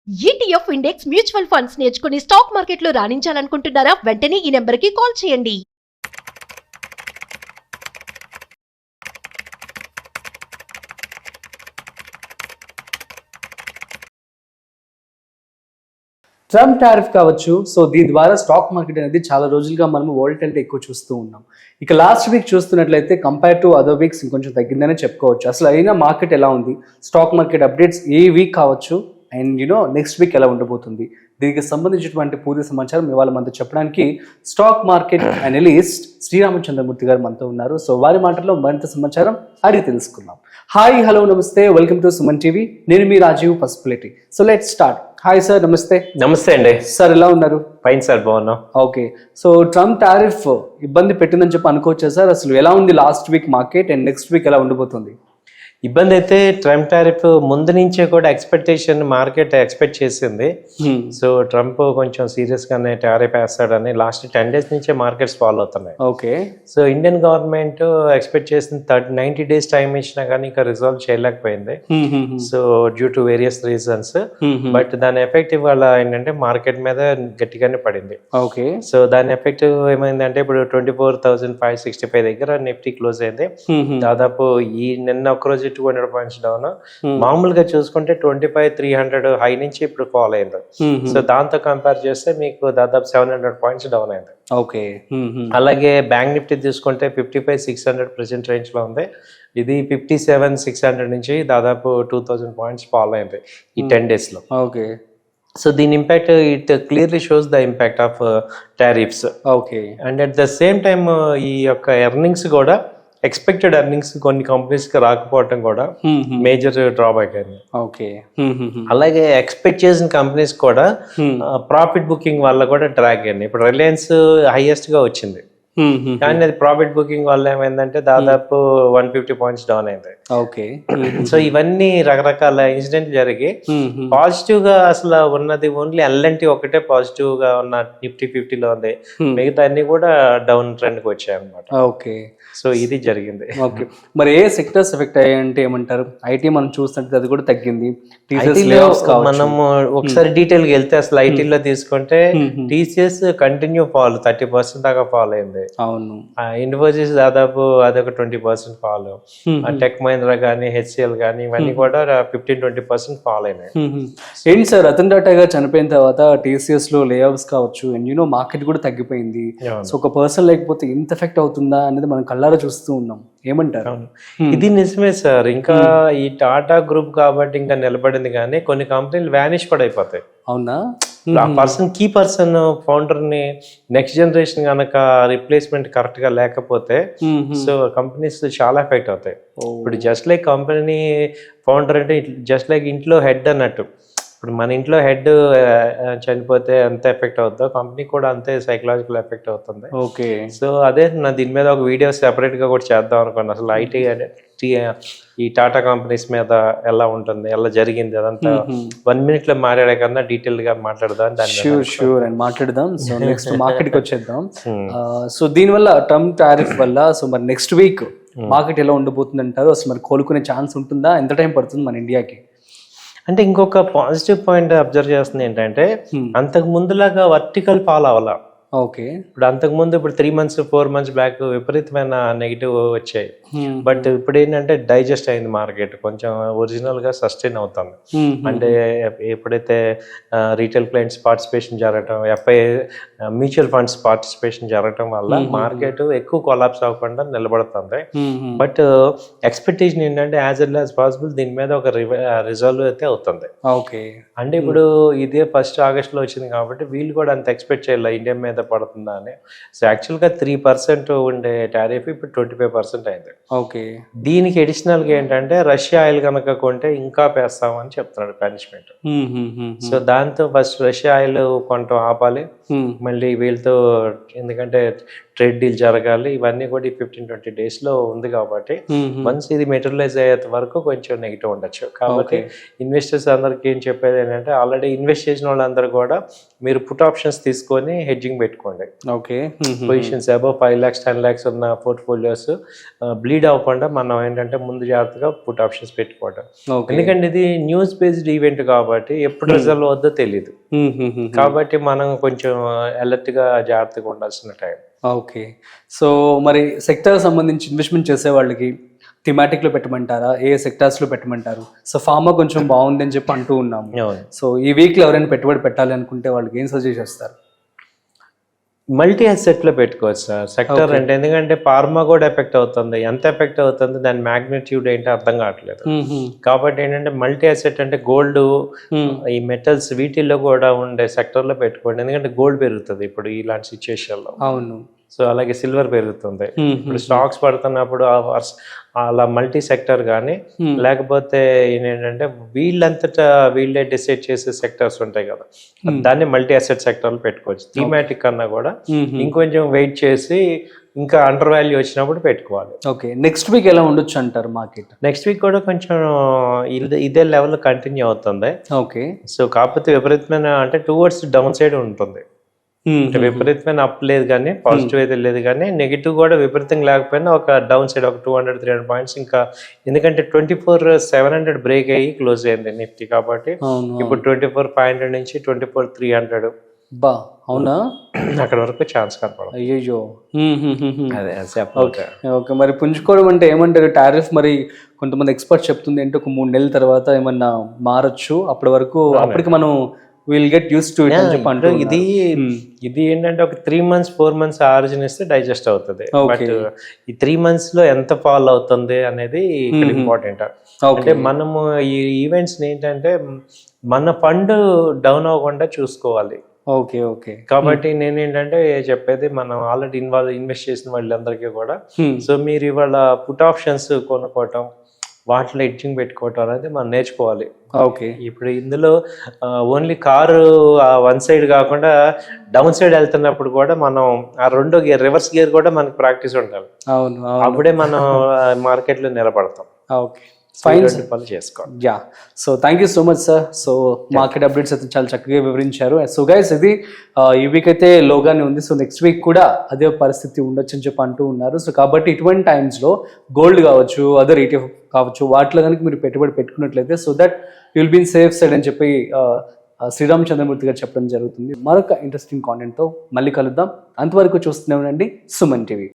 ETF index mutual funds నేర్చుకుని stock మార్కెట్లో రాణించాలనుకుంటున్నారా? వెంటనే ఈ నెంబర్కి కాల్ చేయండి. ట్రంప్ టారిఫ్ కావచ్చు. సో దీని ద్వారా స్టాక్ మార్కెట్ అనేది చాలా రోజులుగా మనం వోల్టాలిటీ ఎక్కువ చూస్తూ ఉన్నాం. ఇక లాస్ట్ వీక్ చూస్తున్నట్లయితే కంపేర్ టు అదర్ వీక్స్ ఇంకొంచెం తగ్గిందనే చెప్పుకోవచ్చు. అసలు అయినా మార్కెట్ ఎలా ఉంది, స్టాక్ మార్కెట్ అప్డేట్స్ ఏ వీక్ కావచ్చు అండ్ నెక్స్ట్ వీక్ ఎలా ఉండబోతుంది, దీనికి సంబంధించినటువంటి పూర్తి సమాచారం ఇవాళ మనతో చెప్పడానికి స్టాక్ మార్కెట్ అనలిస్ట్ శ్రీరామచంద్రమూర్తి గారు మనతో ఉన్నారు. సో వారి మాటల్లో మరింత సమాచారం అడిగి తెలుసుకుందాం. హాయ్, హలో, నమస్తే, వెల్కమ్ టు సుమన్ టీవీ. నేను మీ Rajeev Pasupuleti. So let start. Hi sir, నమస్తే. నమస్తే అండి సార్, ఎలా ఉన్నారు? ఫైన్ సార్, బాగున్నాం. ఓకే, సో ట్రంప్ టారిఫ్ ఇబ్బంది పెట్టిందని చెప్పి అనుకోవచ్చా సార్? అసలు ఎలా ఉంది last week market and next week ఎలా ఉండబోతుంది? ఇబ్బంది అయితే ట్రంప్ టారిఫ్ ముందు నుంచే కూడా ఎక్స్పెక్టేషన్ మార్కెట్ ఎక్స్పెక్ట్ చేసింది. సో ట్రంప్ కొంచెం సీరియస్ గానే టారిఫ్ వేస్తాడని లాస్ట్ 10 days నుంచే మార్కెట్స్ ఫాలో అవుతున్నాయి. Okay, so Indian government expect చేసిన 90 days టైం ఇచ్చినా కానీ ఇంకా రిజాల్వ్ చేయలేకపోయింది. So due to various reasons. But దాని ఎఫెక్ట్ ఇవాళ ఏంటంటే మార్కెట్ మీద గట్టిగానే పడింది. ఓకే, సో దాని ఎఫెక్ట్ ఏమైందంటే ఇప్పుడు 24,565 దగ్గర నిఫ్టీ క్లోజ్ అయింది. దాదాపు ఈ నిన్న ఒకరోజు 200 points డౌన్. మామూలుగా చూసుకుంటే 25,300 హై నుంచి ఇప్పుడు ఫాల్ అయింది. సో దాంతో కంపేర్ చేస్తే మీకు దాదాపు 700 points డౌన్ అయింది. ఓకే, అలాగే బ్యాంక్ నిఫ్టీ తీసుకుంటే 55,600 ప్రెసెంట్ రేంజ్ లో ఉంది. ఇది 57,600 నుంచి దాదాపు 2,000 points ఫాల్ అయింది ఈ 10 days లో. ఓకే, సో దీని impact it clearly shows the impact of tariffs. Okay, and at the same time ఈ యొక్క ఎర్నింగ్స్ కూడా ఎక్స్పెక్టెడ్ ఎర్నింగ్స్ కొన్ని కంపెనీస్ కి రాకపోవటం కూడా మేజర్ డ్రాబ్యాక్ అయింది. ఓకే, అలాగే ఎక్స్పెక్ట్ చేసిన కంపెనీస్ కూడా ప్రాఫిట్ బుకింగ్ వల్ల కూడా డ్రాగ్ అయింది. ఇప్పుడు రిలయన్స్ హైయెస్ట్ గా వచ్చింది, కానీ అది ప్రాఫిట్ బుకింగ్ వల్ల ఏమైందంటే దాదాపు 150 points డౌన్ అయింది. ఓకే, సో ఇవన్నీ రకరకాల ఇన్సిడెంట్ జరిగి పాజిటివ్ గా అసలు ఉన్నది ఓన్లీ ఎల్ఎన్టీ ఒకటే పాజిటివ్ గా ఉన్న నిఫ్టీ 50లో ఉంది. మిగతా అన్ని కూడా డౌన్ ట్రెండ్ కి వచ్చాయి అనమాట. ఓకే, సో ఇది జరిగింది. ఓకే, మరి ఏ సెక్టర్స్ ఎఫెక్ట్ అయ్యాయంటే ఏమంటారు? ఐటీ మనం చూస్తుంటే అది కూడా తగ్గింది. మనం ఒకసారి డీటెయిల్ గా వెళ్తే అసలు ఐటీలో తీసుకుంటే టీసీఎస్ కంటిన్యూ ఫాల్ 30% దాకా ఫాల్ అయింది. అవును, ఇన్ఫోసిస్ దాదాపు అదొక 20% ఫాల్. టెక్ మహీంద్రా కానీ హెచ్సిఎల్ కానీ ఇవన్నీ కూడా 15-20% ఫాల్ అయినాయి. ఏంటి సార్, రతన్ టాటా గారు చనిపోయిన తర్వాత టీసీఎస్ లో లే ఆఫ్స్ కావచ్చు అండ్ మార్కెట్ కూడా తగ్గిపోయింది. సో ఒక పర్సన్ లేకపోతే ఇంత ఎఫెక్ట్ అవుతుందా అనేది మనం కళ్ళారా చూస్తూ ఉన్నాం. ఏమంటారు? ఇది నిజమే సార్. ఇంకా ఈ టాటా గ్రూప్ కాబట్టి ఇంకా నిలబడింది, కానీ కొన్ని కంపెనీలు వ్యానిష్ కూడా అయిపోతాయి. అవునా? ఆ పర్సన్ కీ పర్సన్ ఫౌండర్ ని నెక్స్ట్ జనరేషన్ కనుక రిప్లేస్మెంట్ కరెక్ట్ గా లేకపోతే సో కంపెనీస్ చాలా ఎఫెక్ట్ అవుతాయి. ఇప్పుడు జస్ట్ లైక్ కంపెనీ ఫౌండర్ అంటే జస్ట్ లైక్ ఇంట్లో హెడ్ అన్నట్టు. ఇప్పుడు మన ఇంట్లో హెడ్ చనిపోతే ఎంత ఎఫెక్ట్ అవుతుందో కంపెనీ కూడా అంతే సైకలాజికల్ ఎఫెక్ట్ అవుతుంది. ఓకే, సో అదే నా దీని మీద ఒక వీడియో సెపరేట్ గా కూడా చేద్దాం అనుకోండి. అసలు ఐటీ ఈ టాటా కంపెనీస్ మీద ఎలా ఉంటుంది, ఎలా జరిగింది అదంతా 1 minute లో మాట్లాడే కన్నా డీటెయిల్ గా మాట్లాడదాం. షూర్ అండ్ మాట్లాడదాం. సో నెక్స్ట్ మార్కెట్ కి వచ్చేద్దాం. సో దీనివల్ల ట్రంప్ టారిఫ్ వల్ల సో మరి నెక్స్ట్ వీక్ మార్కెట్ ఎలా ఉండబోతుంది అంటారు? అసలు మరి కోలుకునే ఛాన్స్ ఉంటుందా? ఎంత టైం పడుతుంది మన ఇండియాకి? అంటే ఇంకొక పాజిటివ్ పాయింట్ అబ్జర్వ్ చేస్తుంది ఏంటంటే అంతకు ముందులాగా వర్టికల్ ఫాల్ అవ్వాల. ఓకే, ఇప్పుడు అంతకు ముందు ఇప్పుడు 3 months 4 months బ్యాక్ విపరీతమైన నెగిటివ్ వచ్చాయి. బట్ ఇప్పుడు ఏంటంటే డైజెస్ట్ అయింది మార్కెట్, కొంచెం ఒరిజినల్ గా సస్టైన్ అవుతుంది. అంటే ఎప్పుడైతే రీటైల్ క్లయింట్స్ పార్టిసిపేషన్ జరగటం, ఎఫ్ఐ మ్యూచువల్ ఫండ్స్ పార్టిసిపేషన్ జరగటం వల్ల మార్కెట్ ఎక్కువ కొలాప్స్ అవ్వకుండా నిలబడుతుంది. బట్ ఎక్స్పెక్టేషన్ ఏంటంటే యాజ్ ఎల్ యాజ్ పాసిబుల్ దీని మీద ఒక రిజాల్వ్ అయితే అవుతుంది. ఓకే, అంటే ఇప్పుడు ఇదే 1st August లో వచ్చింది కాబట్టి వీళ్ళు కూడా అంత ఎక్స్పెక్ట్ చేయాలి ఇండియా మీద పడుతుందా అని. సో యాక్చువల్గా 3% ఉండే టారిఫ్ ఇప్పుడు 25% అయింది. ఓకే, దీనికి అడిషనల్ గా ఏంటంటే రష్యా ఆయిల్ కనుక కొంటే ఇంకా పేస్తామని చెప్తున్నాడు పనిష్మెంట్. సో దాంతో ఫస్ట్ రష్యా ఆయిల్ కొనటం ఆపాలి, మళ్ళీ వీళ్ళతో ఎందుకంటే ట్రేడ్ డీల్ జరగాలి, ఇవన్నీ కూడా ఈ 15-20 డేస్లో ఉంది కాబట్టి వన్స్ ఇది మెటీరియలైజ్ అయ్యేంత వరకు కొంచెం నెగిటివ్ ఉండొచ్చు. కాబట్టి ఇన్వెస్టర్స్ అందరికి ఏం చెప్పేది ఏంటంటే ఆల్రెడీ ఇన్వెస్ట్ చేసిన వాళ్ళందరూ కూడా మీరు పుట్ ఆప్షన్స్ తీసుకొని హెడ్జింగ్ పెట్టుకోండి. Okay, positions above 5 lakhs 10 lakhs ఉన్న పోర్ట్ఫోలియోస్ బ్లీడ్ అవ్వకుండా మనం ఏంటంటే ముందు జాగ్రత్తగా పుట్ ఆప్షన్స్ పెట్టుకోవడం. ఎందుకంటే ఇది న్యూస్ బేస్డ్ ఈవెంట్ కాబట్టి ఎప్పుడు రిజల్ట్ వద్దో తెలియదు. కాబట్టి మనం కొంచెం అలర్ట్ గా జాగ్రత్తగా ఉండాల్సిన టైం. ఓకే, సో మరి సెక్టర్ సంబంధించి ఇన్వెస్ట్మెంట్ చేసే వాళ్ళకి థిమాటిక్ లో పెట్టమంటారా, ఏ సెక్టార్స్ లో పెట్టమంటారు? సో ఫార్మా కొంచెం బాగుంది అని చెప్పి అంటూ ఉన్నాము. సో ఈ వీక్ లో ఎవరైనా పెట్టుబడి పెట్టాలి అనుకుంటే వాళ్ళకి ఏం సజెస్ట్ చేస్తారు? మల్టీ అసెట్ లో పెట్టుకోవచ్చు సార్ సెక్టర్ అంటే. ఎందుకంటే ఫార్మా కూడా ఎఫెక్ట్ అవుతుంది, ఎంత ఎఫెక్ట్ అవుతుంది దాని మ్యాగ్నిట్యూడ్ ఏంటో అర్థం కావట్లేదు. కాబట్టి ఏంటంటే మల్టీ అసెట్ అంటే గోల్డ్, ఈ మెటల్స్ వీటిల్లో కూడా ఉండే సెక్టర్ లో పెట్టుకోండి. ఎందుకంటే గోల్డ్ పెరుగుతుంది ఇప్పుడు ఇలాంటి సిచ్యుయేషన్ లో. అవును. సో అలాగే సిల్వర్ పెరుగుతుంది. ఇప్పుడు స్టాక్స్ పడుతున్నప్పుడు అలా మల్టీ సెక్టర్ కానీ లేకపోతే ఏంటంటే వీళ్ళంతటా వీళ్ళే డిసైడ్ చేసే సెక్టర్స్ ఉంటాయి కదా, దాన్ని మల్టీ అసెట్ సెక్టర్లు పెట్టుకోవచ్చు. థీమాటిక్ కన్నా కూడా ఇంకొంచెం వెయిట్ చేసి ఇంకా అండర్ వాల్యూ వచ్చినప్పుడు పెట్టుకోవాలి. ఓకే, నెక్స్ట్ వీక్ ఎలా ఉండొచ్చు అంటారు మార్కెట్? నెక్స్ట్ వీక్ కూడా కొంచెం ఇదే లెవెల్ కంటిన్యూ అవుతుంది. ఓకే, సో కాకపోతే విపరీతమైన అంటే టువర్డ్స్ డౌన్ సైడ్ ఉంటుంది. అంటే విపరీతమైన అప్ లేదు కానీ పాజిటివ్ అయితే లేదు కానీ నెగిటివ్ కూడా విపరీతంగా లేకపోయినా ఒక డౌన్ సైడ్ ఒక 200-300 పాయింట్స్. ఇంకా ఎందుకంటే 24,700 బ్రేక్ అయ్యి క్లోజ్ అయింది నిఫ్టీ. కాబట్టి ఇప్పుడు 24,500 నుంచి 24,300. బా, అవునా? అక్కడ వరకు ఛాన్స్ కనపడదు. అయ్యో, అదే ఓకే. ఓకే, మరి పుంజుకోవడం అంటే ఏమంటారు? టారిఫ్ మరి కొంతమంది ఎక్స్పర్ట్ చెప్తుంది ఏంటో ఒక 3 నెలల తర్వాత ఏమన్నా మారచ్చు, అప్పటి వరకు అప్పటికి మనం will get use to it అని చెప్పి అంటూ. ఇది ఏంటంటే ఒక 3 months 4 months ఆరిజిన్ ఇస్తే డైజెస్ట్ అవుతుంది. బట్ ఈ 3 months లో ఎంత ఫాల్ అవుతుంది అనేది ఇక్కడ ఇంపార్టెంట్. అంటే మనము ఈ ఈవెంట్స్ ఏంటంటే మన ఫండ్ డౌన్ అవ్వకుండా చూసుకోవాలి. Okay, okay. కాబట్టి నేనేంటంటే చెప్పేది మనం ఆల్రెడీ ఇన్వెస్ట్ చేసిన వాళ్ళందరికీ కూడా సో మీరు ఇవాళ పుట్ ఆప్షన్స్ కొనుక్కోవటం, వాటిలో ఎడ్జింగ్ పెట్టుకోవటం అనేది మనం నేర్చుకోవాలి. ఓకే, ఇప్పుడు ఇందులో ఓన్లీ కారు వన్ సైడ్ కాకుండా డౌన్ సైడ్ వెళ్తున్నప్పుడు కూడా మనం ఆ రెండో గేర్ రివర్స్ గేర్ కూడా మనకి ప్రాక్టీస్ ఉండాలి. అవును, అప్పుడే మనం మార్కెట్ లో నిలబడతాం. ఓకే, ఫైన్ చేసుకోవాలి. Yeah, so thank you so much sir. So market updates అయితే చాలా చక్కగా వివరించారు. సో గైస్, ఇది ఈ వీక్ అయితే లోగానే ఉంది. సో నెక్స్ట్ వీక్ కూడా అదే పరిస్థితి ఉండొచ్చు అని చెప్పి అంటూ ఉన్నారు. సో కాబట్టి ఇటువంటి టైమ్స్లో గోల్డ్ కావచ్చు, అదర్ ETF కావచ్చు, వాటిలో కనుక మీరు పెట్టుబడి పెట్టుకున్నట్లయితే so that you'll be in safe side అని చెప్పి శ్రీరామ్ చంద్రమూర్తి గారు చెప్పడం జరుగుతుంది. మరొక ఇంట్రెస్టింగ్ కాంటెంట్తో మళ్ళీ కలుద్దాం. అంతవరకు చూస్తూనే ఉండండి సుమన్ టీవీ.